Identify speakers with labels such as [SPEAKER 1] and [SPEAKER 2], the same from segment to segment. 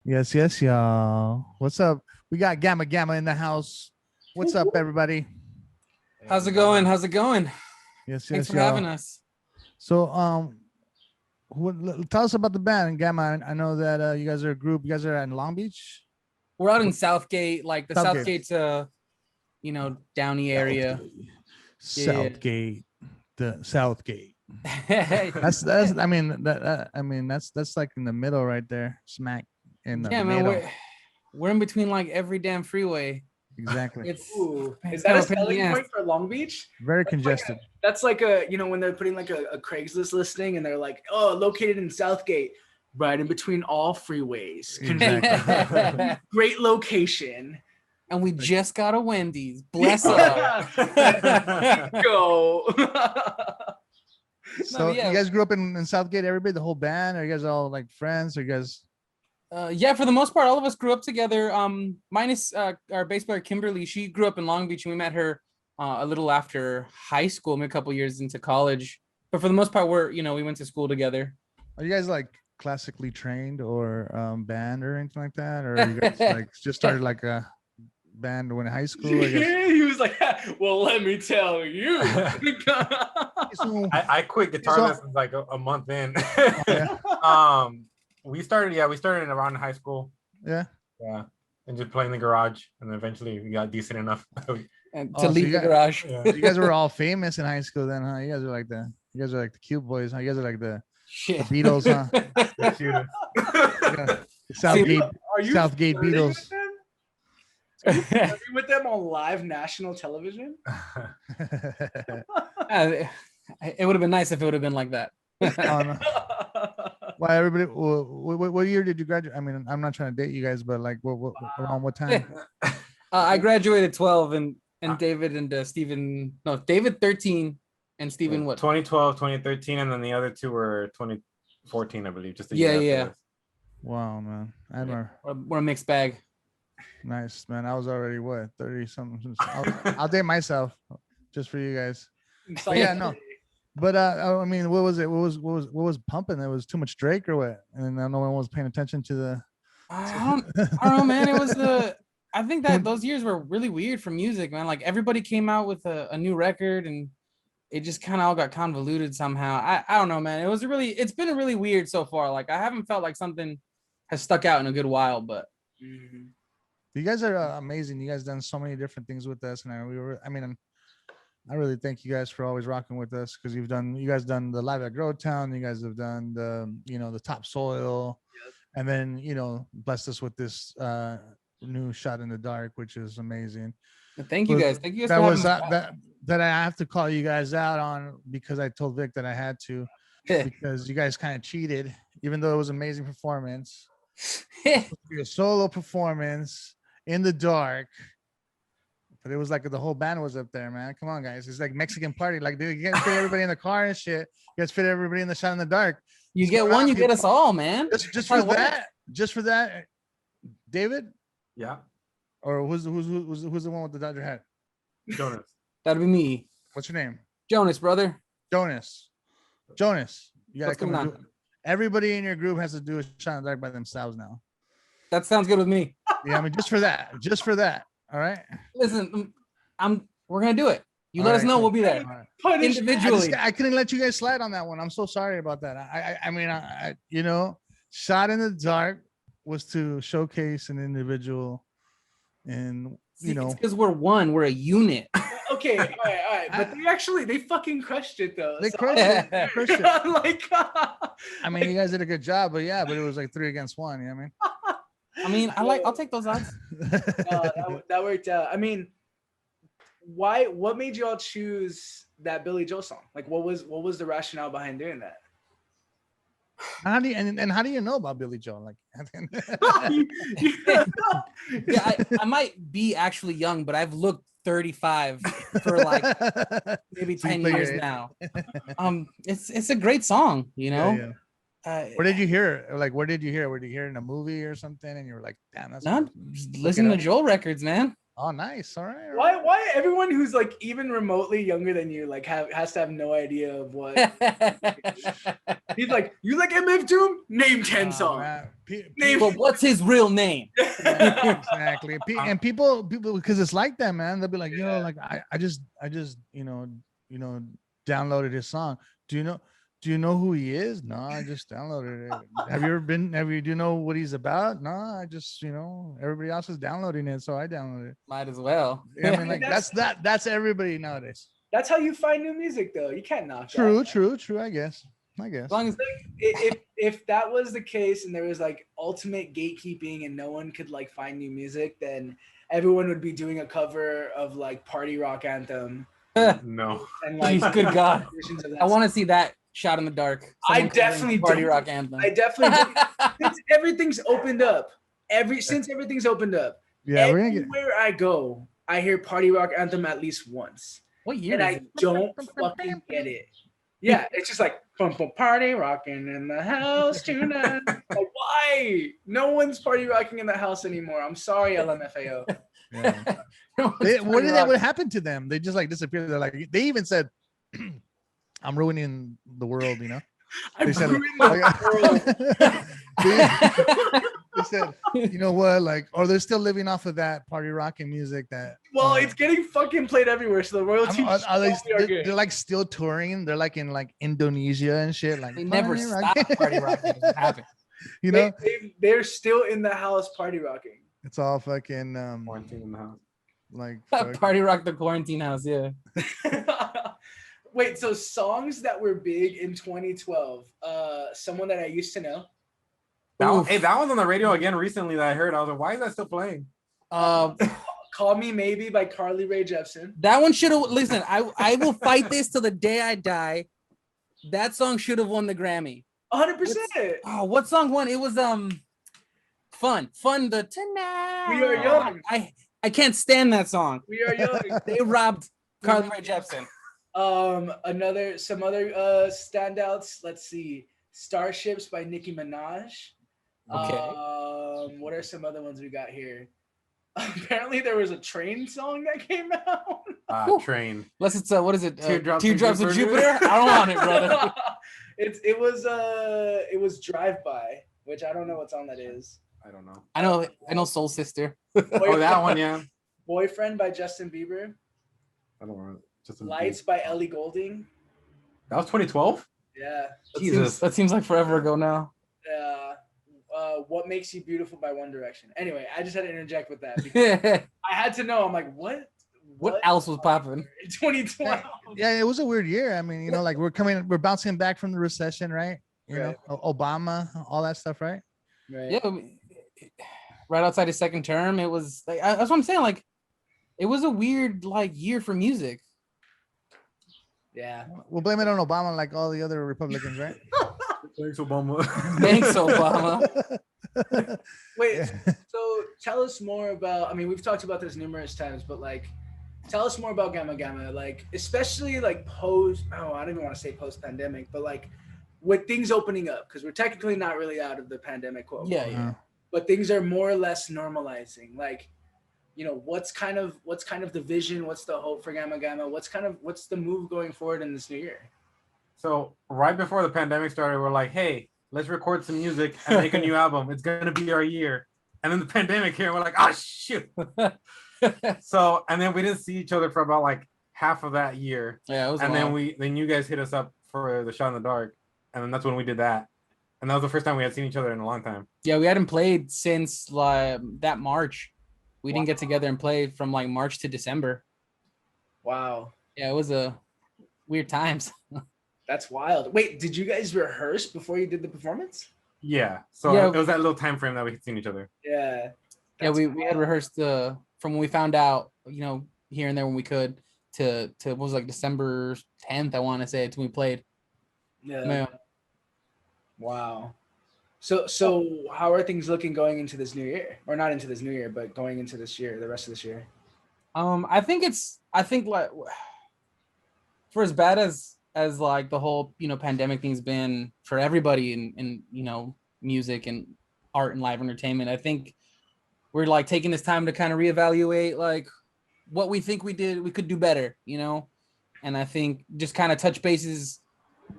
[SPEAKER 1] Yes, yes, y'all. What's up? We got Gamma Gamma in the house. What's up, everybody?
[SPEAKER 2] How's it going? How's it going?
[SPEAKER 1] Yes,
[SPEAKER 2] Thanks
[SPEAKER 1] yes,
[SPEAKER 2] for having
[SPEAKER 1] y'all.
[SPEAKER 2] us.
[SPEAKER 1] So, tell us about the band Gamma. I know that you guys are a group. You guys are in Long Beach,
[SPEAKER 2] We're out in Southgate, like the
[SPEAKER 1] Southgate,
[SPEAKER 2] Southgate to, Downey area. Yeah.
[SPEAKER 1] Southgate, the Southgate.
[SPEAKER 2] Yeah,
[SPEAKER 1] That's. I mean that's like in the middle right there, smack in the
[SPEAKER 2] yeah, man.
[SPEAKER 1] middle.
[SPEAKER 2] We're in between like every damn freeway.
[SPEAKER 1] Exactly.
[SPEAKER 3] Ooh,
[SPEAKER 2] It's
[SPEAKER 3] is that
[SPEAKER 2] kind
[SPEAKER 3] a
[SPEAKER 2] of a pain in the
[SPEAKER 3] selling
[SPEAKER 2] ass.
[SPEAKER 3] point for Long Beach?
[SPEAKER 1] Very
[SPEAKER 3] That's like
[SPEAKER 1] congested.
[SPEAKER 3] that's like when they're putting like a Craigslist listing and they're like, oh, located in Southgate, right in between all freeways.
[SPEAKER 1] Exactly.
[SPEAKER 3] Great location.
[SPEAKER 2] And we just got a Wendy's. Bless up.
[SPEAKER 3] Go.
[SPEAKER 1] So
[SPEAKER 2] yeah.
[SPEAKER 1] you guys grew up in Southgate, everybody, the whole band? Are you guys all like friends? Or you guys?
[SPEAKER 2] Yeah, for the most part, all of us grew up together. Minus our bass player Kimberly. She grew up in Long Beach, and we met her a little after high school, maybe a couple years into college. But for the most part, we went to school together.
[SPEAKER 1] Are you guys like classically trained or band or anything like that? Or you guys like just started like a band when in high school? I guess?
[SPEAKER 3] He was like, well, let me tell you.
[SPEAKER 4] I quit guitar lessons like a month in. Oh, yeah. We started in around high school.
[SPEAKER 1] Yeah.
[SPEAKER 4] And just playing the garage, and eventually we got decent enough.
[SPEAKER 2] And to leave the garage.
[SPEAKER 1] Yeah. You guys were all famous in high school then, huh? You guys are like the cute boys, huh? You guys are like the Beatles, huh? Southgate Beatles.
[SPEAKER 3] Are you with them on live national television?
[SPEAKER 2] It would have been nice if it would have been like that.
[SPEAKER 1] Why everybody? What year did you graduate? I mean, I'm not trying to date you guys, but like, around what time?
[SPEAKER 2] I graduated 12, and David and Steven. No, David 13, and Steven what?
[SPEAKER 4] 2012, 2013, and then the other two were 2014, I believe. Just a year.
[SPEAKER 2] Yeah.
[SPEAKER 1] Wow, man. I remember.
[SPEAKER 2] We're a mixed bag.
[SPEAKER 1] Nice, man. I was already what 30 something. I'll date myself just for you guys. But yeah, no. But I mean, what was it? What was pumping? It was too much Drake or what? And no one was paying attention to the.
[SPEAKER 2] I don't know, man. It was I think that those years were really weird for music, man. Like everybody came out with a new record, and it just kind of all got convoluted somehow. I don't know, man. It's been really weird so far. Like I haven't felt like something has stuck out in a good while, but.
[SPEAKER 1] You guys are amazing. You guys done so many different things with us, and I really thank you guys for always rocking with us, because you guys done the live at Growtown. You guys have done the Topsoil, and then blessed us with this new Shot in the Dark, which is amazing.
[SPEAKER 2] Thank you guys. Thank you guys.
[SPEAKER 1] That was that I have to call you guys out on, because I told Vic that I had to, because you guys kind of cheated, even though it was an amazing performance. A solo performance in the dark. But it was like the whole band was up there, man. Come on, guys. It's like Mexican party. Like, dude, you guys fit everybody in the car and shit. You guys fit everybody in the Shot in the Dark.
[SPEAKER 2] You get one, you get us all, man.
[SPEAKER 1] Just for that. Just for that. David?
[SPEAKER 4] Yeah.
[SPEAKER 1] Or who's the one with the Dodger hat?
[SPEAKER 4] Jonas.
[SPEAKER 2] That'd be me.
[SPEAKER 1] What's your name?
[SPEAKER 2] Jonas, brother.
[SPEAKER 1] Jonas. You gotta
[SPEAKER 2] What's going on?
[SPEAKER 1] Everybody in your group has to do a Shot in the Dark by themselves now.
[SPEAKER 2] That sounds good with me.
[SPEAKER 1] Yeah, I mean, just for that. All right.
[SPEAKER 2] Listen, we're gonna do it. You let us know, we'll be there.
[SPEAKER 1] Right.
[SPEAKER 2] Individually.
[SPEAKER 1] I couldn't let you guys slide on that one. I'm so sorry about that. I mean, Shot in the Dark was to showcase an individual, and
[SPEAKER 2] it's because we're one. We're a unit.
[SPEAKER 3] Okay, all right. But they fucking crushed it though.
[SPEAKER 1] They crushed it. I mean, you guys did a good job, but it was like 3 against 1. You know what I mean?
[SPEAKER 2] I mean, I'll take those odds.
[SPEAKER 3] That worked out. I mean, what made you all choose that Billy Joel song? Like, what was the rationale behind doing that?
[SPEAKER 1] How do you know about Billy Joel? Like,
[SPEAKER 2] yeah, I might be actually young, but I've looked 35 for like maybe 10 years now. It's a great song,
[SPEAKER 1] Yeah. Where did you hear it? Like, where did you hear it? Were you hear it in a movie or something? And you were like, damn, that's
[SPEAKER 2] not listening to Joel records, man.
[SPEAKER 1] Oh, nice. All right.
[SPEAKER 3] Why everyone who's like even remotely younger than you like has to have no idea of what he's like? You like MF Doom? Name 10 songs. Name.
[SPEAKER 2] But what's his real name?
[SPEAKER 1] Exactly. And people because it's like that, man. They'll be like, like I just downloaded his song. Do you know who he is? No, I just downloaded it. Do you know what he's about? No, I just, everybody else is downloading it, so I downloaded it.
[SPEAKER 2] Might as well.
[SPEAKER 1] I mean, like that's everybody nowadays.
[SPEAKER 3] That's how you find new music, though. You can't knock
[SPEAKER 1] True,
[SPEAKER 3] that.
[SPEAKER 1] true. I guess.
[SPEAKER 2] As long as
[SPEAKER 3] If that was the case and there was like ultimate gatekeeping and no one could like find new music, then everyone would be doing a cover of like Party Rock Anthem.
[SPEAKER 4] No.
[SPEAKER 3] And like,
[SPEAKER 2] good God. I want to see that shot in the dark.
[SPEAKER 3] I definitely
[SPEAKER 2] Party Rock Anthem.
[SPEAKER 3] I definitely since everything's opened up. Since everything's opened up.
[SPEAKER 1] Yeah,
[SPEAKER 3] everywhere I go, I hear Party Rock Anthem at least once.
[SPEAKER 2] What year?
[SPEAKER 3] And I don't fucking get it. Yeah, it's just like party rocking in the house tonight. Like, why? No one's party rocking in the house anymore. I'm sorry, LMFAO.
[SPEAKER 1] Yeah. What happened to them? They just like disappeared. They're like, they even said, I'm ruining the world,
[SPEAKER 3] I'm
[SPEAKER 1] said,
[SPEAKER 3] ruining the world.
[SPEAKER 1] They said, you know what, like, or they're still living off of that party rocking music that.
[SPEAKER 3] Well, it's getting fucking played everywhere, so the royalties
[SPEAKER 1] they're like still touring. They're like in like Indonesia and shit. Like
[SPEAKER 2] they never stop party rocking. It happened.
[SPEAKER 3] They're still in the house party rocking.
[SPEAKER 1] It's all fucking
[SPEAKER 4] quarantine in the house.
[SPEAKER 1] Like
[SPEAKER 2] party rock the quarantine house, yeah.
[SPEAKER 3] Wait, so songs that were big in 2012. Someone that I used to know.
[SPEAKER 4] That was on the radio again recently that I heard. I was like, why is that still playing?
[SPEAKER 3] Call Me Maybe by Carly Rae Jepsen.
[SPEAKER 2] That one should have listen. I will fight this till the day I die. That song should have won the Grammy.
[SPEAKER 3] 100%.
[SPEAKER 2] Oh, what song won? It was Fun. The Tonight.
[SPEAKER 3] We Are Young.
[SPEAKER 2] I can't stand that song.
[SPEAKER 3] We Are Young.
[SPEAKER 2] They robbed Carly Rae Jepsen.
[SPEAKER 3] Some other standouts. Let's see. Starships by Nicki Minaj.
[SPEAKER 2] Okay.
[SPEAKER 3] What are some other ones we got here? Apparently there was a Train song that came out.
[SPEAKER 4] Train.
[SPEAKER 2] Unless it's what is it?
[SPEAKER 4] Teardrops
[SPEAKER 2] of Jupiter? I don't want it, brother.
[SPEAKER 3] It was Drive By, which I don't know what song that is.
[SPEAKER 4] I don't know.
[SPEAKER 2] I know Soul Sister.
[SPEAKER 4] That one, yeah.
[SPEAKER 3] Boyfriend by Justin Bieber.
[SPEAKER 4] I don't know.
[SPEAKER 3] Lights by Ellie Goulding.
[SPEAKER 4] That was 2012?
[SPEAKER 3] Yeah.
[SPEAKER 2] That seems like forever ago now.
[SPEAKER 3] What Makes You Beautiful by One Direction. Anyway, I just had to interject with that because I had to know. I'm like, what
[SPEAKER 2] else was popping
[SPEAKER 3] in 2012?
[SPEAKER 1] Yeah, it was a weird year. I mean, like we're bouncing back from the recession, right? You know, Obama, all that stuff, right?
[SPEAKER 3] Right.
[SPEAKER 2] Yeah. Right outside his second term, it was like that's what I'm saying. Like, it was a weird year for music.
[SPEAKER 3] Yeah.
[SPEAKER 1] We'll blame it on Obama, like all the other Republicans, right?
[SPEAKER 4] Thanks, Obama.
[SPEAKER 2] Thanks, Obama.
[SPEAKER 3] Wait, so tell us more about, I mean, we've talked about this numerous times, but tell us more about Gamma Gamma, especially I don't even want to say post-pandemic, but with things opening up, because we're technically not really out of the pandemic quote.
[SPEAKER 2] Yeah.
[SPEAKER 3] But things are more or less normalizing. What's kind of the vision? What's the hope for Gamma Gamma? What's the move going forward in this new year?
[SPEAKER 4] So right before the pandemic started, we're like, hey, let's record some music and make a new album. It's gonna be our year. And then the pandemic here, we're like, oh shoot. So and then we didn't see each other for about half of that year.
[SPEAKER 2] Yeah, it was.
[SPEAKER 4] And then you guys hit us up for the Shot in the Dark, and then that's when we did that. And that was the first time we had seen each other in a long time.
[SPEAKER 2] Yeah, we hadn't played since that March. We didn't get together and play from March to December.
[SPEAKER 3] Wow.
[SPEAKER 2] Yeah, it was a weird times.
[SPEAKER 3] That's wild. Wait, did you guys rehearse before you did the performance?
[SPEAKER 4] Yeah. So it was that little time frame that we had seen each other.
[SPEAKER 3] Yeah.
[SPEAKER 2] Yeah, we had rehearsed from when we found out, here and there when we could to what was December 10th, I want to say, until we played.
[SPEAKER 3] Yeah. Wow. So how are things looking going into this new year? Or not into this new year, but going into this year, the rest of this year?
[SPEAKER 2] I think for as bad as the whole, pandemic thing's been for everybody in music and art and live entertainment, I think we're like taking this time to kind of reevaluate like what we think we could do better, and I think just kind of touch bases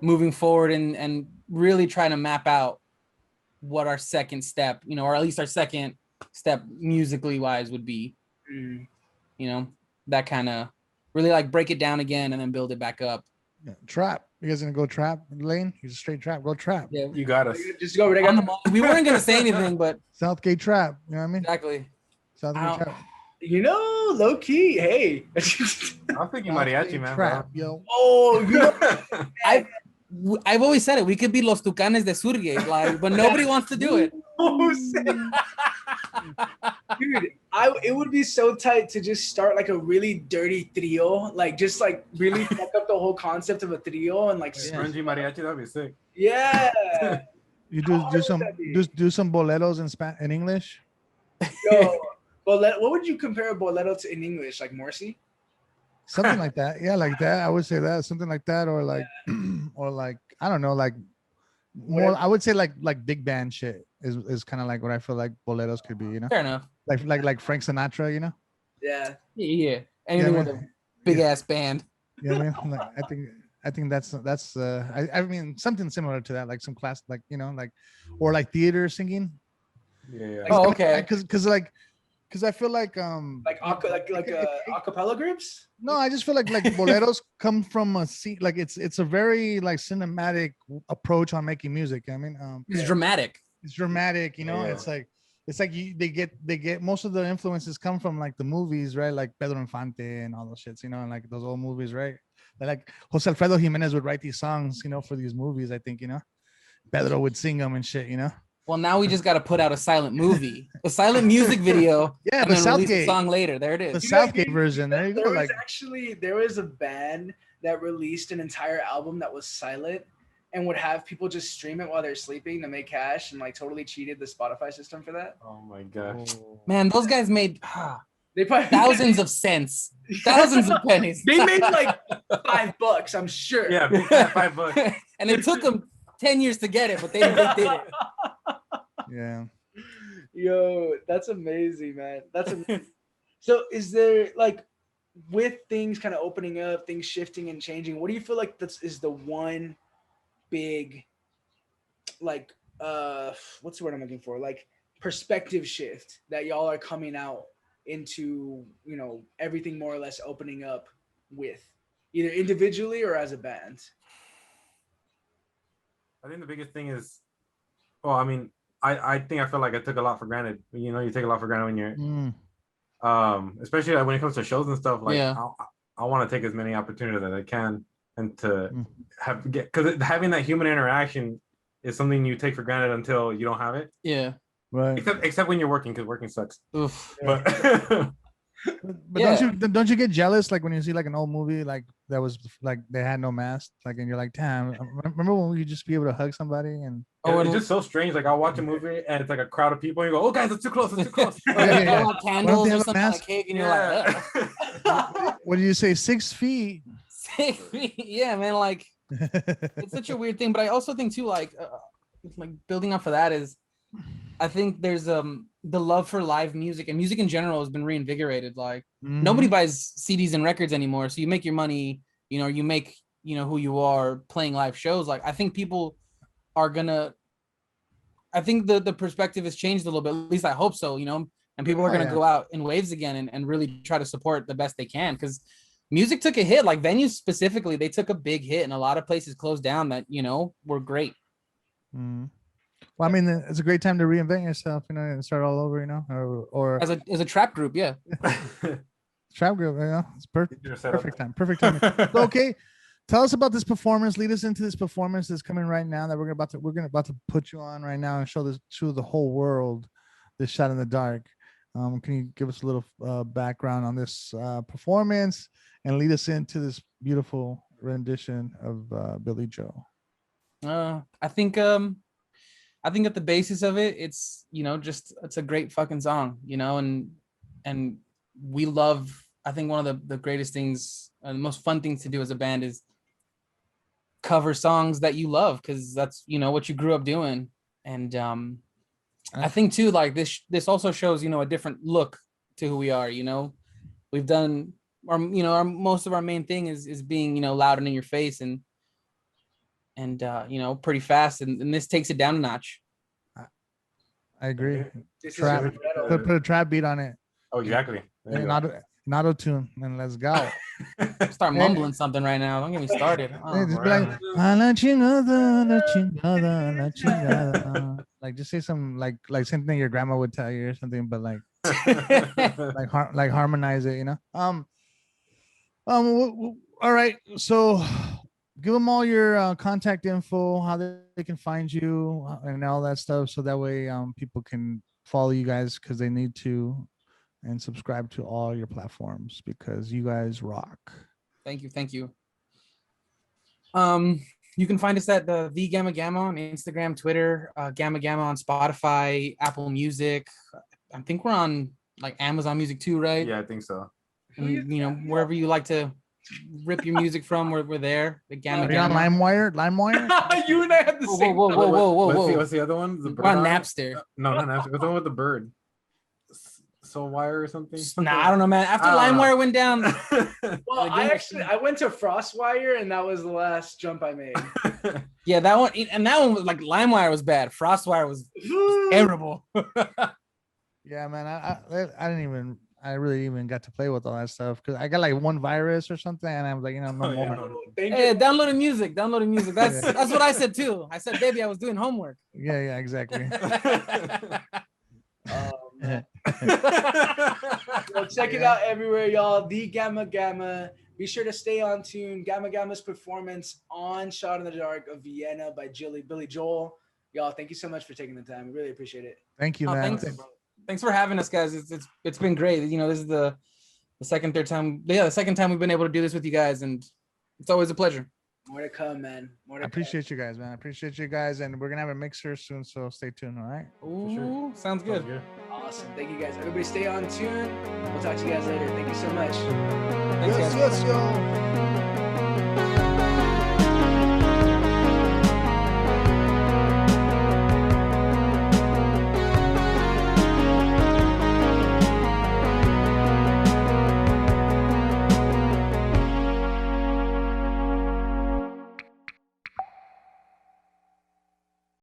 [SPEAKER 2] moving forward and really trying to map out what our second step, or at least our second step musically wise would be. That kind of really like break it down again and then build it back up.
[SPEAKER 1] Yeah. Trap. You guys gonna go trap lane? He's a straight trap. Go trap.
[SPEAKER 2] Yeah,
[SPEAKER 4] You got us.
[SPEAKER 3] Just go.
[SPEAKER 2] we weren't gonna say anything, but
[SPEAKER 1] Southgate trap. You know what I mean?
[SPEAKER 2] exactly.
[SPEAKER 1] Southgate trap.
[SPEAKER 3] Low key. Hey.
[SPEAKER 4] I'm thinking mariachi, man.
[SPEAKER 1] Trap, yo.
[SPEAKER 3] Oh,
[SPEAKER 2] I've always said it. We could be Los Tucanes de Surgate, like, but nobody wants to do it.
[SPEAKER 3] Dude, it would be so tight to just start like a really dirty trio, like just like really fuck up the whole concept of a trio and like
[SPEAKER 4] Grungy mariachi, that'd be sick.
[SPEAKER 3] yeah.
[SPEAKER 1] You do some boleros in English.
[SPEAKER 3] Yo, what would you compare a bolero to in English? Like Morsi?
[SPEAKER 1] Something like that. Yeah, like that. I would say that. Something like that, or like, or like, I don't know, like more. I would say like big band shit is kind of like what I feel like boleros could be.
[SPEAKER 2] Fair enough.
[SPEAKER 1] Like Frank Sinatra.
[SPEAKER 3] Yeah.
[SPEAKER 2] Yeah. Anything with a big ass band.
[SPEAKER 1] Yeah, I mean, like, I think that's I mean something similar to that, like some class, like like, or like theater singing.
[SPEAKER 4] Yeah.
[SPEAKER 2] Oh, okay.
[SPEAKER 1] Because I feel like
[SPEAKER 3] acapella groups.
[SPEAKER 1] No, I just feel like boleros come from a scene, like it's a very like cinematic approach on making music. I mean,
[SPEAKER 2] it's dramatic.
[SPEAKER 1] It's dramatic, It's like they get most of the influences come from like the movies, right? Like Pedro Infante and all those shits, and like those old movies, right? Like Jose Alfredo Jimenez would write these songs, for these movies. I think Pedro would sing them and shit,
[SPEAKER 2] Well, now we just got to put out a silent movie, a silent music video,
[SPEAKER 1] yeah,
[SPEAKER 2] and
[SPEAKER 1] the
[SPEAKER 2] then
[SPEAKER 1] Southgate
[SPEAKER 2] release the song later. There it is.
[SPEAKER 1] The Southgate version. There you go.
[SPEAKER 3] There was a band that released an entire album that was silent and would have people just stream it while they're sleeping to make cash, and like totally cheated the Spotify system for that.
[SPEAKER 4] Oh my gosh.
[SPEAKER 2] Man, those guys made
[SPEAKER 3] they probably
[SPEAKER 2] thousands of cents, thousands of pennies.
[SPEAKER 3] They made like $5, I'm sure.
[SPEAKER 4] Yeah, $5.
[SPEAKER 2] And it took them 10 years to get it, but they did it.
[SPEAKER 1] Yeah.
[SPEAKER 3] Yo, that's amazing, man. That's amazing. So is there like, with things kind of opening up, things shifting and changing, what do you feel like is the one big, like, what's the word I'm looking for? Like perspective shift that y'all are coming out into, everything more or less opening up with, either individually or as a band?
[SPEAKER 4] I think the biggest thing is, well, I mean, I think I feel like I took a lot for granted. You take a lot for granted when you're, especially like when it comes to shows and stuff. Like,
[SPEAKER 2] yeah.
[SPEAKER 4] I want to take as many opportunities as I can, and to because having that human interaction is something you take for granted until you don't have it.
[SPEAKER 2] Yeah.
[SPEAKER 1] Right.
[SPEAKER 4] Except when you're working, because working sucks.
[SPEAKER 2] Oof.
[SPEAKER 4] But
[SPEAKER 1] But yeah. don't you get jealous like when you see like an old movie like that was like they had no mask, like, and you're like, damn, remember when we just be able to hug somebody? And
[SPEAKER 4] it's just so strange. Like I'll watch a movie and it's like a crowd of people and you go, oh guys, it's too close, it's too close.
[SPEAKER 2] Candles or something like cake and you're like,
[SPEAKER 1] what do you say, 6 feet?
[SPEAKER 2] 6 feet? Yeah, man, like it's such a weird thing. But I also think too, like building off of that is, I think there's the love for live music and music in general has been reinvigorated. Like nobody buys CDs and records anymore, so you make your money, you make who you are playing live shows. Like I think people are gonna, I think the perspective has changed a little bit, at least I hope so, and people are gonna go out in waves again and really try to support the best they can, because music took a hit. Like venues specifically, they took a big hit and a lot of places closed down that were great.
[SPEAKER 1] Well, I mean, it's a great time to reinvent yourself, and start all over, or
[SPEAKER 2] as a trap group, yeah.
[SPEAKER 1] Trap group, it's perfect time. So, okay, tell us about this performance. Lead us into this performance that's coming right now that we're about to put you on right now and show the whole world this Shot in the Dark. Can you give us a little background on this performance and lead us into this beautiful rendition of Billy Joe?
[SPEAKER 2] I think at the basis of it, it's, it's a great fucking song, and we love, I think one of the greatest things, the most fun things to do as a band is cover songs that you love, because that's, what you grew up doing. And I think too, like this also shows, a different look to who we are. We've done our most of our main thing is being, loud and in your face and pretty fast. And this takes it down a notch.
[SPEAKER 1] I agree.
[SPEAKER 3] This is
[SPEAKER 1] Trap.
[SPEAKER 3] your
[SPEAKER 1] Put a trap beat on it.
[SPEAKER 4] Oh, exactly. There you go.
[SPEAKER 1] An auto tune, and let's go.
[SPEAKER 2] Start mumbling something right now. Don't get me started.
[SPEAKER 1] Hey, just be like, "A la chingada, la chingada, la chingada." Like, just say some like something your grandma would tell you or something, but like harmonize it, all right. So give them all your contact info, how they can find you, and all that stuff, so that way people can follow you guys because they need to, and subscribe to all your platforms because you guys rock.
[SPEAKER 2] Thank you. You can find us at the Gamma Gamma on Instagram, Twitter, Gamma Gamma on Spotify, Apple Music. I think we're on like Amazon Music too, right?
[SPEAKER 4] Yeah, I think so.
[SPEAKER 2] And, wherever you like to rip your music from, we're there. The Gamma
[SPEAKER 1] Are you on
[SPEAKER 2] Gamma.
[SPEAKER 1] LimeWire?
[SPEAKER 3] You and I have the same.
[SPEAKER 2] Whoa.
[SPEAKER 4] What's the other one? The bird
[SPEAKER 2] We're on
[SPEAKER 4] on?
[SPEAKER 2] Napster.
[SPEAKER 4] No, not Napster. What's the one with the bird? Soul Wire or something?
[SPEAKER 2] Nah, I don't know, man. After LimeWire went down,
[SPEAKER 3] Well, I went to FrostWire, and that was the last jump I made.
[SPEAKER 2] yeah, that one was like LimeWire was bad. FrostWire was terrible.
[SPEAKER 1] Yeah, man. I really even got to play with all that stuff because I got like one virus or something, and I was like, no more.
[SPEAKER 2] Hey, downloading music. That's what I said too. I said, baby, I was doing homework.
[SPEAKER 1] Yeah, exactly.
[SPEAKER 3] Well, check it out everywhere, y'all. The Gamma Gamma. Be sure to stay on tune. Gamma Gamma's performance on Shot in the Dark of Vienna by Billy Joel. Y'all, thank you so much for taking the time. We really appreciate it.
[SPEAKER 1] Thank you, man.
[SPEAKER 2] Thanks for having us, guys. It's been great. This is the second time we've been able to do this with you guys, and it's always a pleasure.
[SPEAKER 3] More to come, man.
[SPEAKER 1] I appreciate you guys, man. I appreciate you guys, and we're gonna have a mixer soon, so stay tuned. All right.
[SPEAKER 2] Ooh, sure. Sounds good.
[SPEAKER 3] Awesome. Thank you, guys. Everybody, stay on tune. We'll talk to you guys later. Thank you so much.
[SPEAKER 2] Thanks, guys.
[SPEAKER 1] Yes, y'all.